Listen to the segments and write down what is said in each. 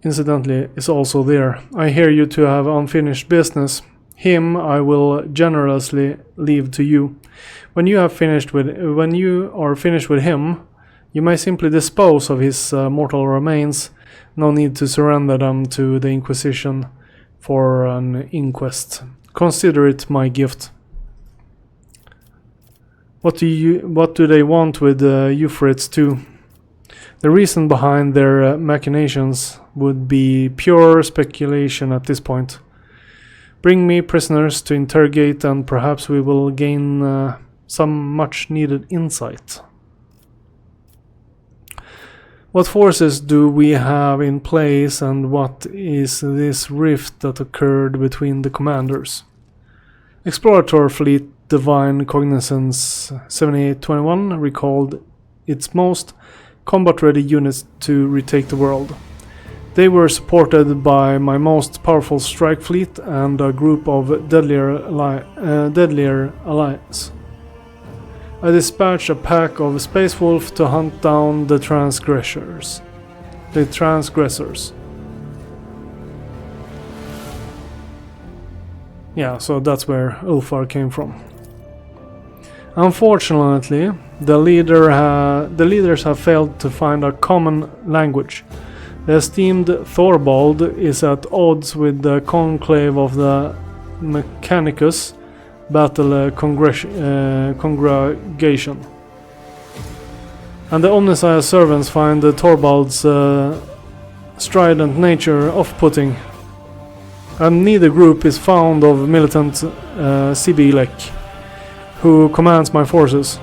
incidentally, is also there. I hear you two have unfinished business. Him I will generously leave to you. When you are finished with him, you may simply dispose of his mortal remains. No need to surrender them to the Inquisition for an inquest. Consider it my gift. What do they want with Euphrates too? The reason behind their machinations would be pure speculation at this point. Bring me prisoners to interrogate, and perhaps we will gain some much-needed insight. What forces do we have in place, and what is this rift that occurred between the commanders? Explorator Fleet Divine Cognizance 7821 recalled its most combat-ready units to retake the world. They were supported by my most powerful strike fleet and a group of deadlier allies. I dispatched a pack of Space Wolf to hunt down the transgressors. Yeah, so that's where Ulfar came from. Unfortunately, the leaders have failed to find a common language. The esteemed Thorvald is at odds with the conclave of the Mechanicus battle congregation. And the Omnissiah servants find Thorvald's strident nature off-putting. And neither group is fond of militant Sibilek, who commands my forces.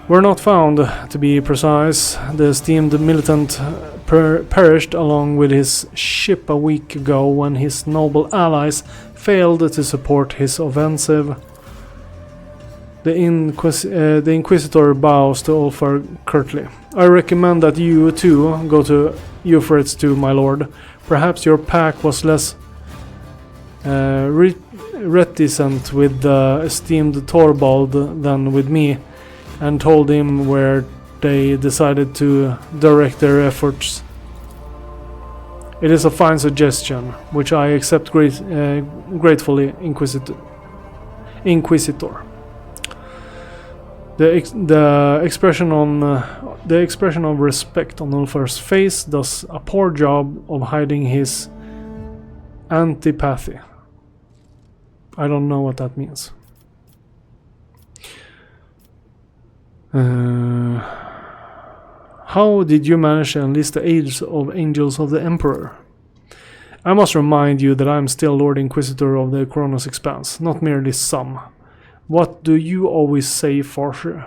Were not found, to be precise. The esteemed militant perished along with his ship a week ago when his noble allies failed to support his offensive. The Inquisitor bows to Ulfar curtly. I recommend that you too go to Euphrates too, my lord. Perhaps your pack was less reticent with the esteemed Thorvald than with me, and told him where they decided to direct their efforts. It is a fine suggestion, which I accept gratefully, Inquisitor. The expression of respect on Ulfar's face does a poor job of hiding his antipathy. I don't know what that means. How did you manage to enlist the aid of Angels of the Emperor? I must remind you that I am still Lord Inquisitor of the Kronos Expanse, not merely some. What do you always say, Forsher?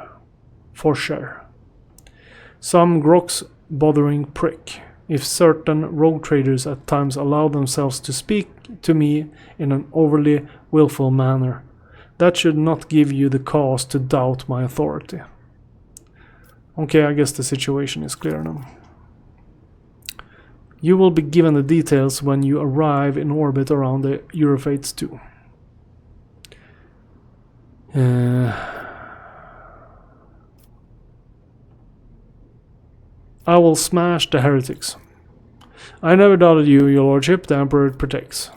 Some Grok's bothering prick. If certain rogue traders at times allow themselves to speak to me in an overly willful manner, that should not give you the cause to doubt my authority. Okay, I guess the situation is clear now. You will be given the details when you arrive in orbit around the Euphrates 2. I will smash the heretics. I never doubted you, your lordship. The Emperor protects.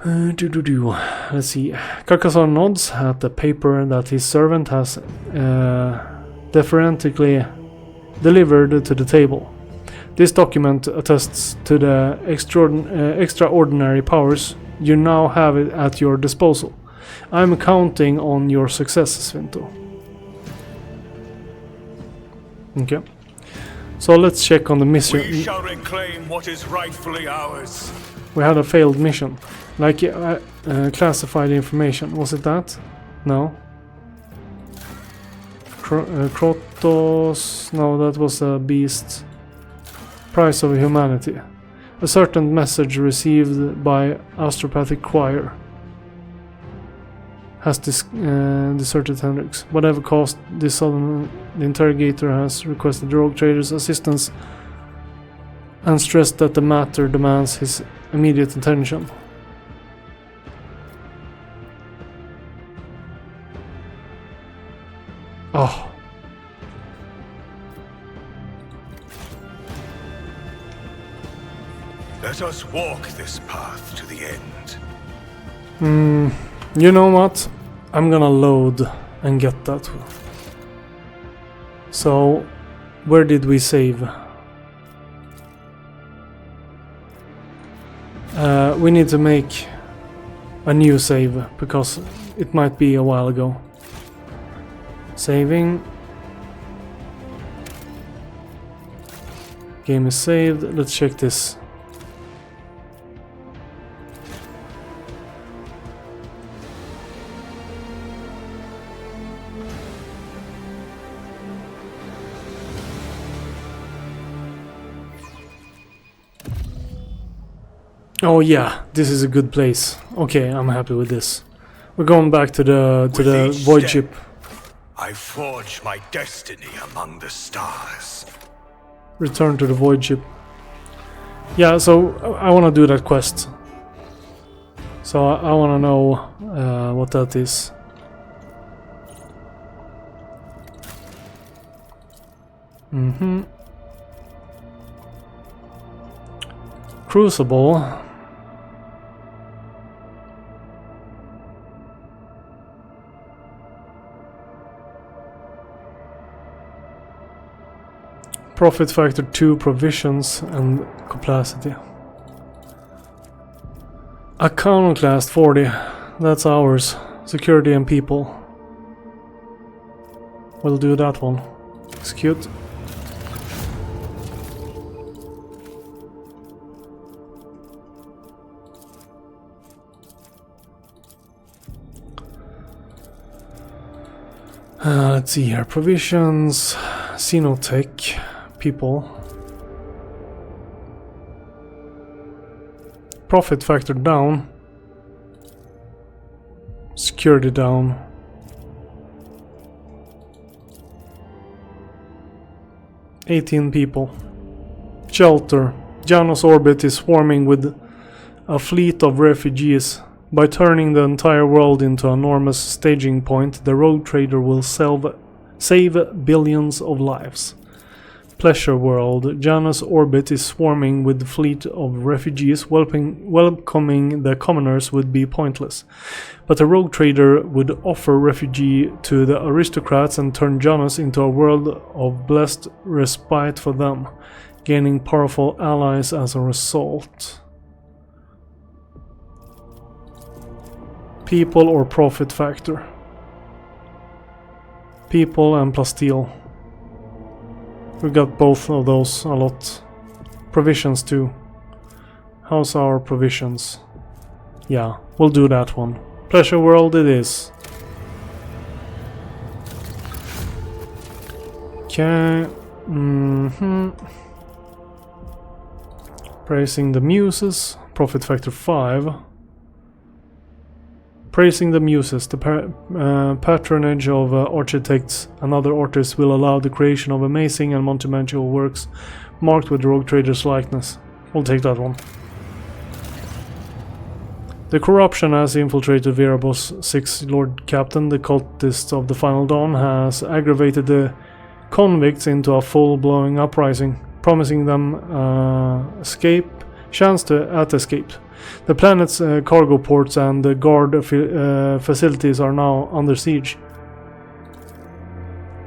Let's see. Carcassonne nods at the paper that his servant has deferentially delivered to the table. This document attests to the extraordinary powers you now have at your disposal. I am counting on your success, Svinto. Okay. So let's check on the mission. We shall reclaim what is rightfully ours. We had a failed mission. Like classified information. Was it that? No. Krotos. No, that was a beast. Price of humanity. A certain message received by Astropathic Choir has deserted Hendrix. Whatever caused this sudden, the interrogator has requested the rogue trader's assistance and stressed that the matter demands his immediate attention. Let us walk this path to the end. You know what? I'm gonna load and get that. So, where did we save? We need to make a new save because it might be a while ago. Saving. Game is saved. Let's check this. Oh yeah, this is a good place. Okay, I'm happy with this. We're going back to the void ship. I forge my destiny among the stars. Return to the void ship. Yeah, so I want to do that quest. So I want to know what that is. Crucible. Profit factor 2, provisions and capacity. Iconoclast 40, that's ours. Security and people. We'll do that one. Execute. Let's see here. Provisions, Xenotech. People. Profit factor down. Security down. $18 people. Shelter. Janos orbit is swarming with a fleet of refugees. By turning the entire world into an enormous staging point, the rogue trader will save billions of lives. Pleasure world. Janus orbit is swarming with a fleet of refugees. Welcoming the commoners would be pointless. But a rogue trader would offer refugee to the aristocrats and turn Janus into a world of blessed respite for them, gaining powerful allies as a result. People or profit factor? People and plasteel. We got both of those a lot. Provisions too. How's our provisions? Yeah, we'll do that one. Pleasure world it is. Okay. Praising the muses. Profit factor 5. Praising the muses, the patronage of architects and other artists will allow the creation of amazing and monumental works marked with Rogue Trader's likeness. We'll take that one. The corruption has infiltrated Verabos 6 Lord Captain, the cultist of the Final Dawn, has aggravated the convicts into a full-blown uprising, promising them chance at escape. The planet's cargo ports and the guard facilities are now under siege.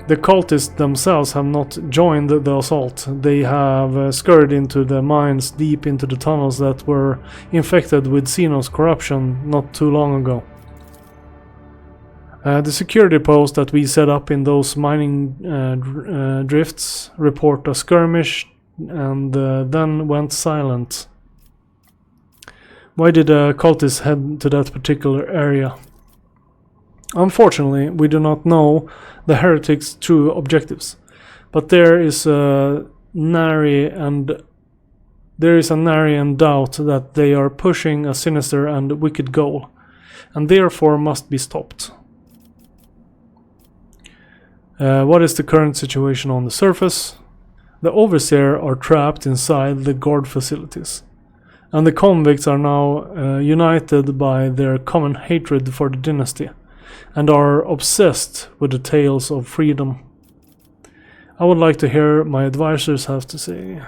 The cultists themselves have not joined the assault. They have scurried into the mines deep into the tunnels that were infected with Xenos corruption not too long ago. The security post that we set up in those mining drifts report a skirmish and then went silent. Why did cultists head to that particular area? Unfortunately, we do not know the heretics' true objectives, but there is a nary and doubt that they are pushing a sinister and wicked goal, and therefore must be stopped. What is the current situation on the surface? The overseer are trapped inside the guard facilities, and the convicts are now united by their common hatred for the dynasty, and are obsessed with the tales of freedom. I would like to hear my advisors have to say.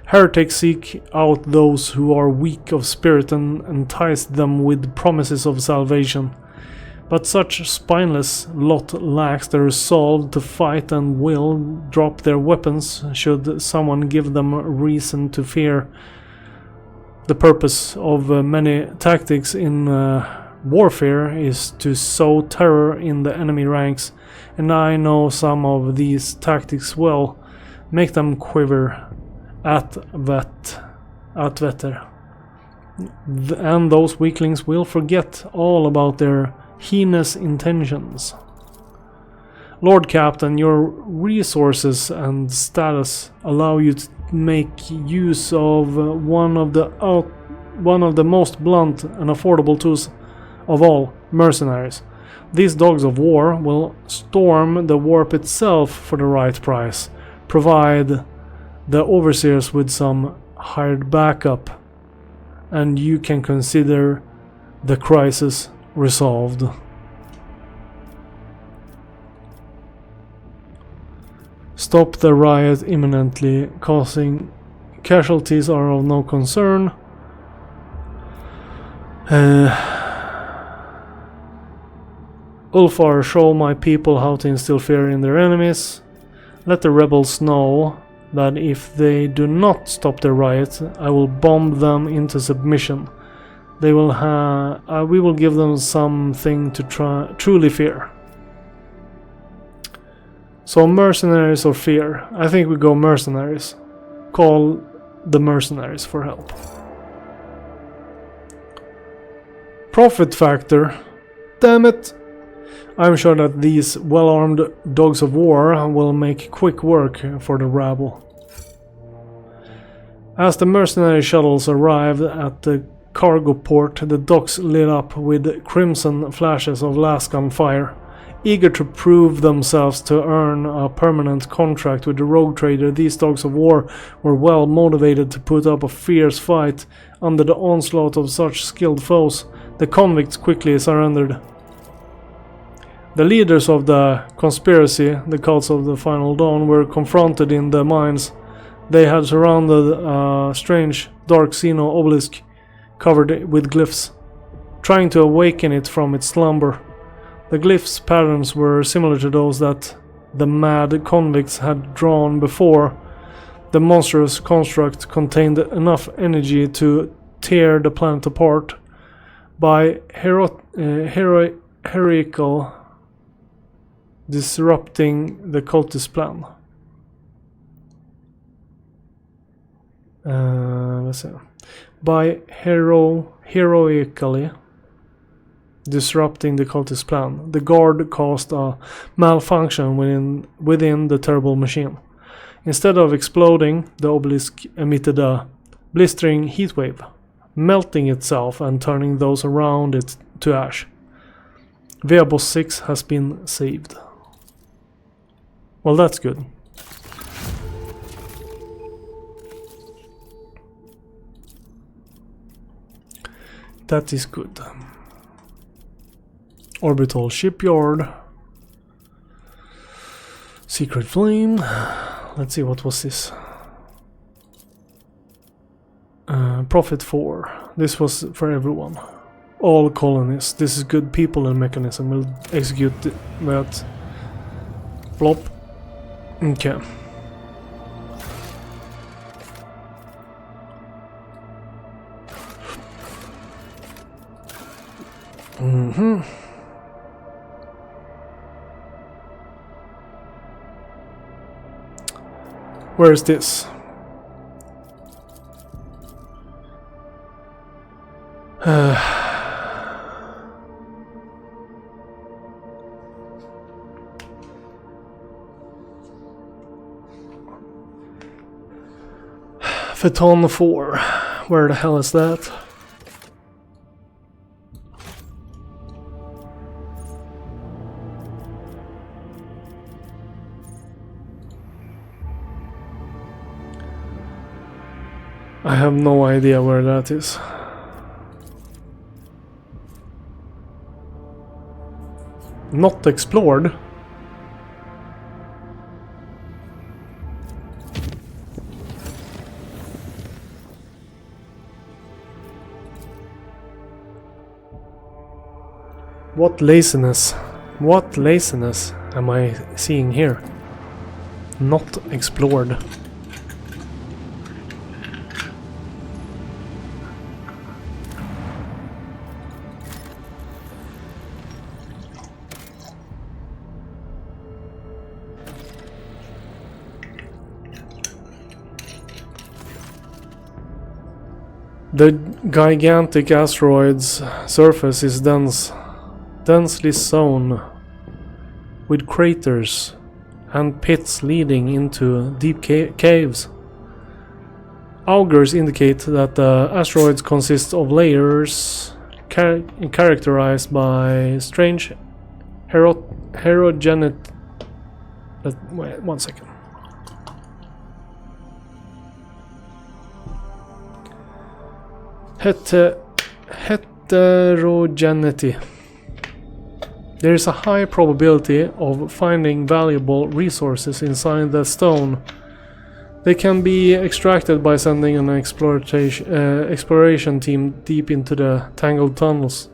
Heretics seek out those who are weak of spirit and entice them with promises of salvation. But such spineless lot lacks the resolve to fight and will drop their weapons should someone give them reason to fear. The purpose of many tactics in warfare is to sow terror in the enemy ranks, and I know some of these tactics well. Make them quiver at vetter. And those weaklings will forget all about their heinous intentions. Lord Captain, your resources and status allow you to make use of one of the most blunt and affordable tools of all, mercenaries. These dogs of war will storm the warp itself for the right price, provide the overseers with some hired backup, and you can consider the crisis resolved. Stop the riot imminently. Causing casualties are of no concern. Ulfar, show my people how to instill fear in their enemies. Let the rebels know that if they do not stop the riot, I will bomb them into submission. We will give them something to truly fear. So mercenaries or fear? I think we go mercenaries. Call the mercenaries for help. Profit factor. Damn it! I'm sure that these well-armed dogs of war will make quick work for the rabble. As the mercenary shuttles arrived at the cargo port, the docks lit up with crimson flashes of lasgun fire. Eager to prove themselves to earn a permanent contract with the rogue trader, these dogs of war were well motivated to put up a fierce fight. Under the onslaught of such skilled foes, the convicts quickly surrendered. The leaders of the conspiracy, the cults of the Final Dawn, were confronted in the mines. They had surrounded a strange, dark Xeno obelisk covered with glyphs, trying to awaken it from its slumber. The glyphs' patterns were similar to those that the mad convicts had drawn before. The monstrous construct contained enough energy to tear the planet apart. By heroical disrupting the cultist plan. Let's see. By heroically disrupting the cultist plan, the guard caused a malfunction within the terrible machine. Instead of exploding, the obelisk emitted a blistering heat wave, melting itself and turning those around it to ash. Veabos 6 has been saved. Well, that's good. That is good. Orbital shipyard. Secret flame. Let's see, what was this? Profit 4. This was for everyone. All colonists. This is good. People and mechanism will execute that. Plop. Okay. Where is this? Phaeton 4. Where the hell is that? I have no idea where that is. Not explored. What laziness? What laziness am I seeing here? Not explored. The gigantic asteroid's surface is densely sown with craters and pits leading into deep caves. Augurs indicate that the asteroids consist of layers characterized by strange heterogeneity. Wait, 1 second. Heterogeneity. There is a high probability of finding valuable resources inside the stone. They can be extracted by sending an exploration team deep into the tangled tunnels.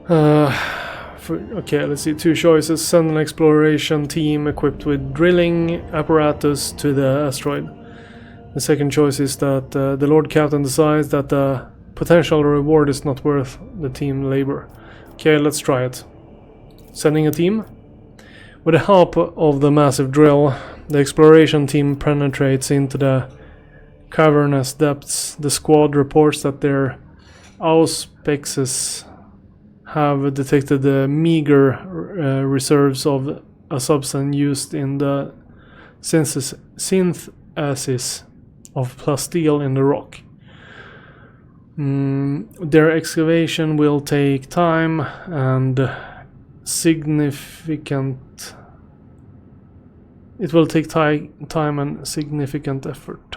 Okay, let's see. 2 choices. Send an exploration team equipped with drilling apparatus to the asteroid. The second choice is that the Lord Captain decides that the potential reward is not worth the team labor. Okay, let's try it. Sending a team. With the help of the massive drill, the exploration team penetrates into the cavernous depths. The squad reports that their auspexes have detected the meager reserves of a substance used in the synthesis of plasteel in the rock. Their excavation will take time and significant. It will take time and significant effort.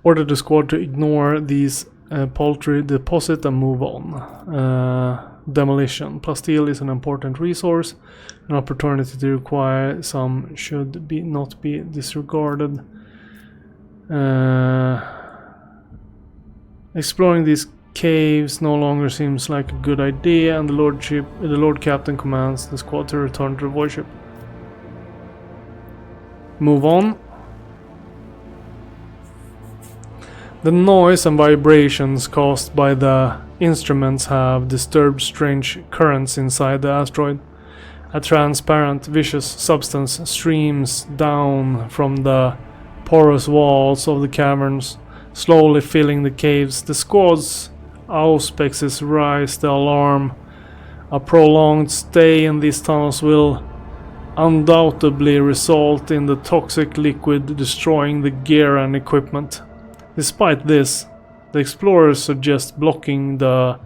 Order the squad to ignore these paltry deposit and move on. Demolition. Plasteel is an important resource. An opportunity to acquire some should not be disregarded. Exploring these caves no longer seems like a good idea, and the Lord Captain commands the squad to return to the void ship. Move on. The noise and vibrations caused by the instruments have disturbed strange currents inside the asteroid. A transparent, vicious substance streams down from the porous walls of the caverns, slowly filling the caves. The squad's auspexes rise the alarm. A prolonged stay in these tunnels will undoubtedly result in the toxic liquid destroying the gear and equipment. Despite this, the explorers suggest blocking the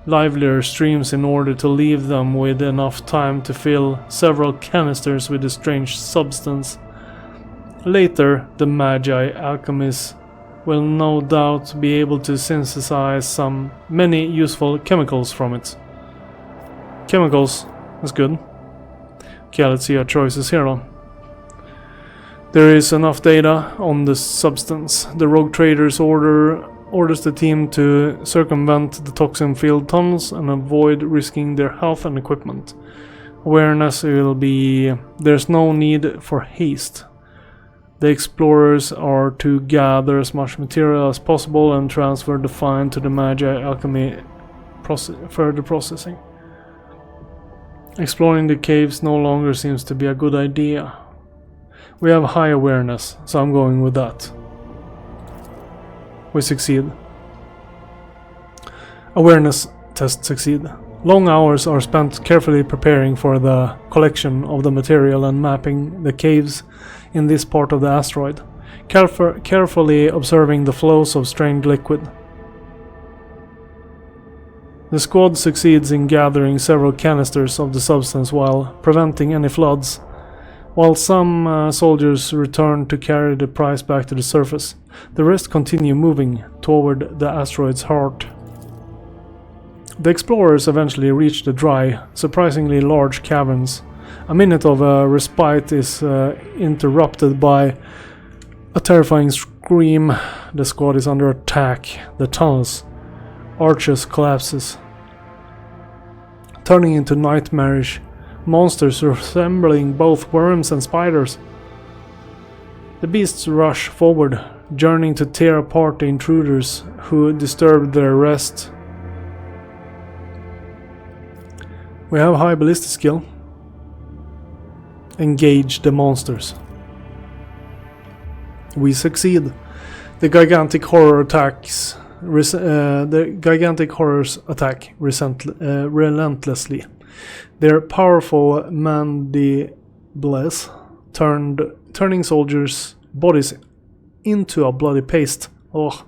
livelier streams in order to leave them with enough time to fill several canisters with the strange substance. Later, the Magi alchemists will no doubt be able to synthesize many useful chemicals from it. Chemicals, that's good. Okay, let's see our choices here then. There is enough data on the substance. The rogue traders orders the team to circumvent the toxin-filled tunnels and avoid risking their health and equipment. Awareness will be... There's no need for haste. The explorers are to gather as much material as possible and transfer the find to the Magi alchemy further processing. Exploring the caves no longer seems to be a good idea. We have high awareness, so I'm going with that. We succeed. Awareness test succeed. Long hours are spent carefully preparing for the collection of the material and mapping the caves in this part of the asteroid, carefully observing the flows of strange liquid. The squad succeeds in gathering several canisters of the substance while preventing any floods, while some soldiers return to carry the prize back to the surface. The rest continue moving toward the asteroid's heart. The explorers eventually reach the dry, surprisingly large caverns. A minute of respite is interrupted by a terrifying scream, the squad is under attack. The tunnels, arches collapses, turning into nightmarish monsters resembling both worms and spiders. The beasts rush forward, yearning to tear apart the intruders who disturbed their rest. We have high ballistic skill. Engage the monsters. We succeed. The gigantic horrors attack relentlessly. Their powerful mandibles turning soldiers' bodies into a bloody paste. Oh.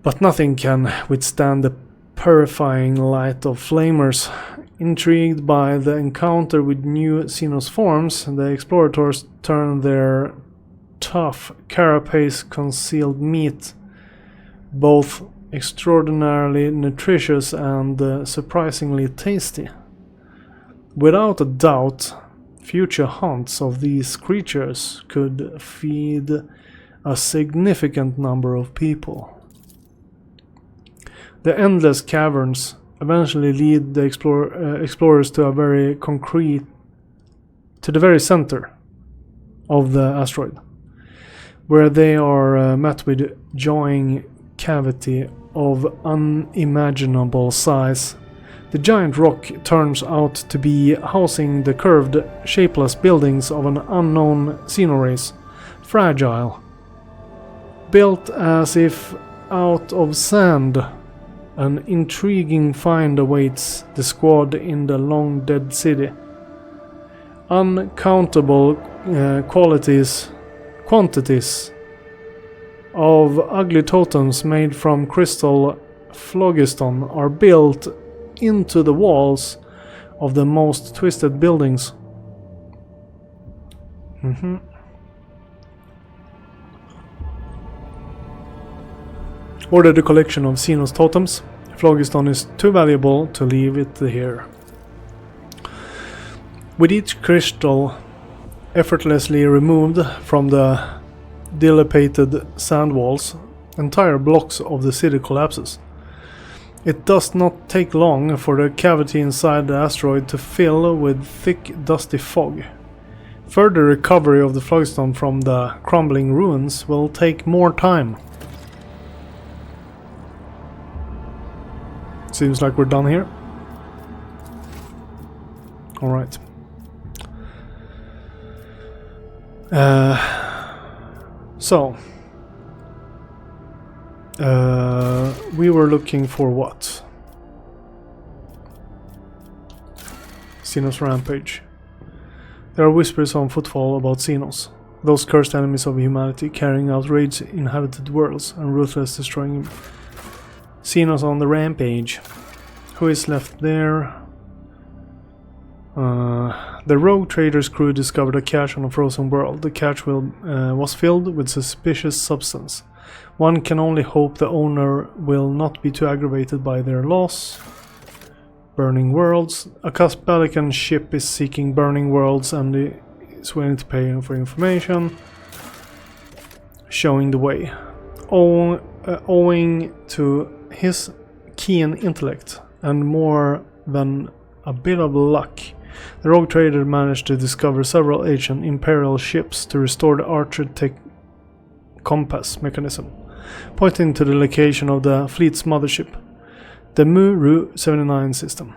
But nothing can withstand the purifying light of flamers. Intrigued by the encounter with new Xenos forms, the explorators turn their tough carapace concealed meat, both extraordinarily nutritious and surprisingly tasty. Without a doubt, future hunts of these creatures could feed a significant number of people. The endless caverns eventually lead the explorers to the very center of the asteroid, where they are met with yawning cavity of unimaginable size. The giant rock turns out to be housing the curved, shapeless buildings of an unknown xenorace, fragile, built as if out of sand. An intriguing find awaits the squad in the long-dead city. Uncountable quantities of ugly totems made from crystal phlogiston are built into the walls of the most twisted buildings. Order the collection of Xenos totems. Phlogiston is too valuable to leave it here. With each crystal effortlessly removed from the dilapidated sand walls, entire blocks of the city collapses. It does not take long for the cavity inside the asteroid to fill with thick, dusty fog. Further recovery of the phlogiston from the crumbling ruins will take more time. Seems like we're done here. Alright. We were looking for what? Xenos Rampage. There are whispers on footfall about Xenos, those cursed enemies of humanity carrying out raids in inhabited worlds and ruthless destroying Xenos on the rampage. Who is left there? The rogue trader's crew discovered a cache on a frozen world. The cache was filled with suspicious substance. One can only hope the owner will not be too aggravated by their loss. Burning worlds. A Caspalican ship is seeking burning worlds and is willing to pay for information. Showing the way. Owing to his keen intellect and more than a bit of luck, the rogue trader managed to discover several ancient Imperial ships to restore the Archer-Tech compass mechanism, pointing to the location of the fleet's mothership, the Mu 79 system.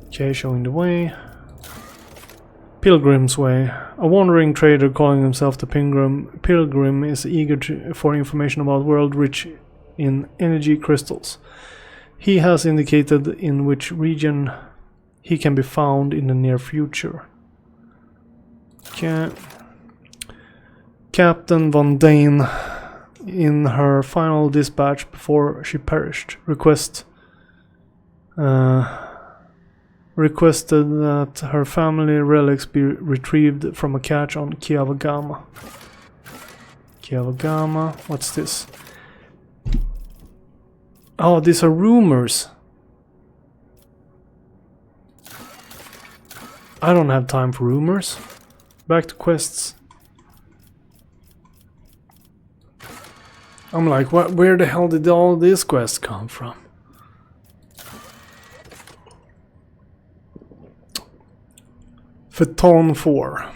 Okay, showing the way. Pilgrim's Way. A wandering trader calling himself the Pilgrim is eager for information about world rich in energy crystals. He has indicated in which region he can be found in the near future. Okay. Captain Von Dane, in her final dispatch before she perished, requested that her family relics be retrieved from a cache on Kiavagama. Kiavagama, what's this? Oh, these are rumors. I don't have time for rumors. Back to quests. I'm like, what? Where the hell did all these quests come from? Phaeton 4.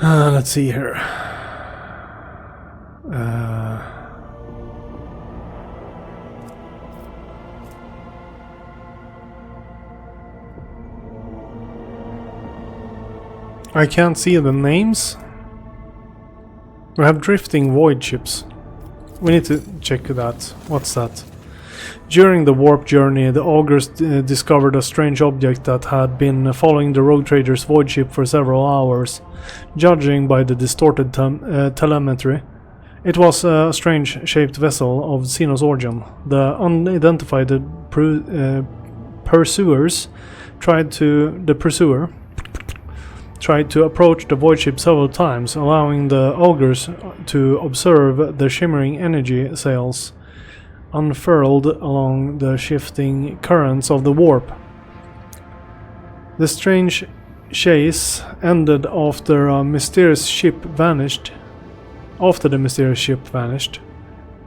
Let's see here. I can't see the names. We have drifting void ships. We need to check that. What's that? During the warp journey, the augurs discovered a strange object that had been following the rogue trader's void ship for several hours. Judging by the distorted telemetry, it was a strange-shaped vessel of Xenos origin. The unidentified pursuer tried to approach the void ship several times, allowing the augurs to observe the shimmering energy sails unfurled along the shifting currents of the warp. The strange chase ended after the mysterious ship vanished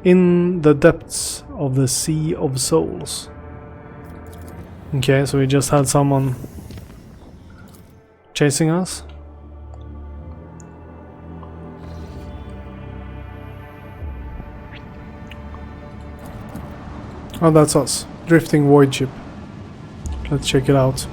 in the depths of the Sea of Souls. Okay, so we just had someone chasing us. Oh, that's us. Drifting void ship. Let's check it out.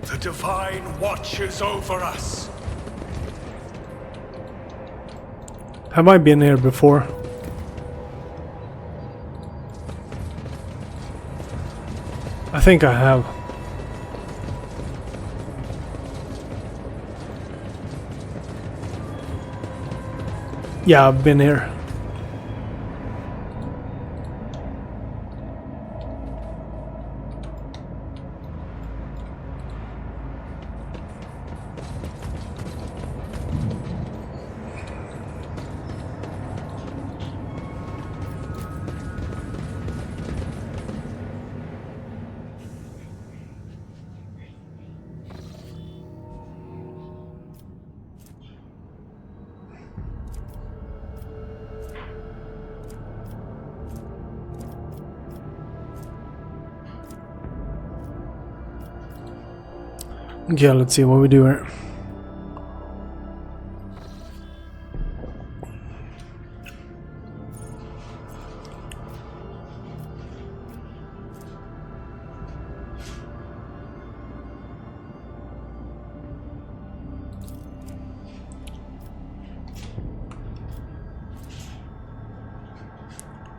The Divine watches over us. Have I been here before? I think I have. Yeah, I've been here. Okay, let's see what we do here.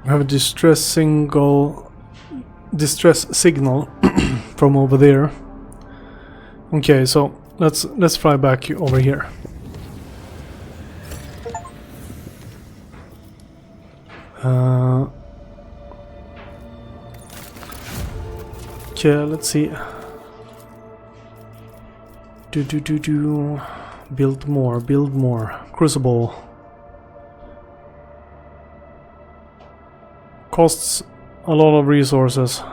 We have a distress signal from over there. Okay, so let's fly back over here. Okay, let's see. Build more. Crucible. Costs a lot of resources.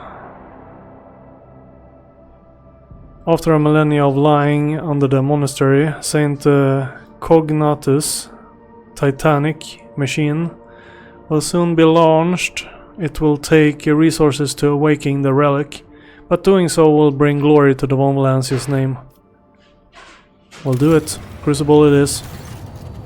After a millennia of lying under the monastery, Saint Cognatus' Titanic machine will soon be launched. It will take resources to awaken the relic, but doing so will bring glory to the Von Valancius name. We'll do it. Crucible it is.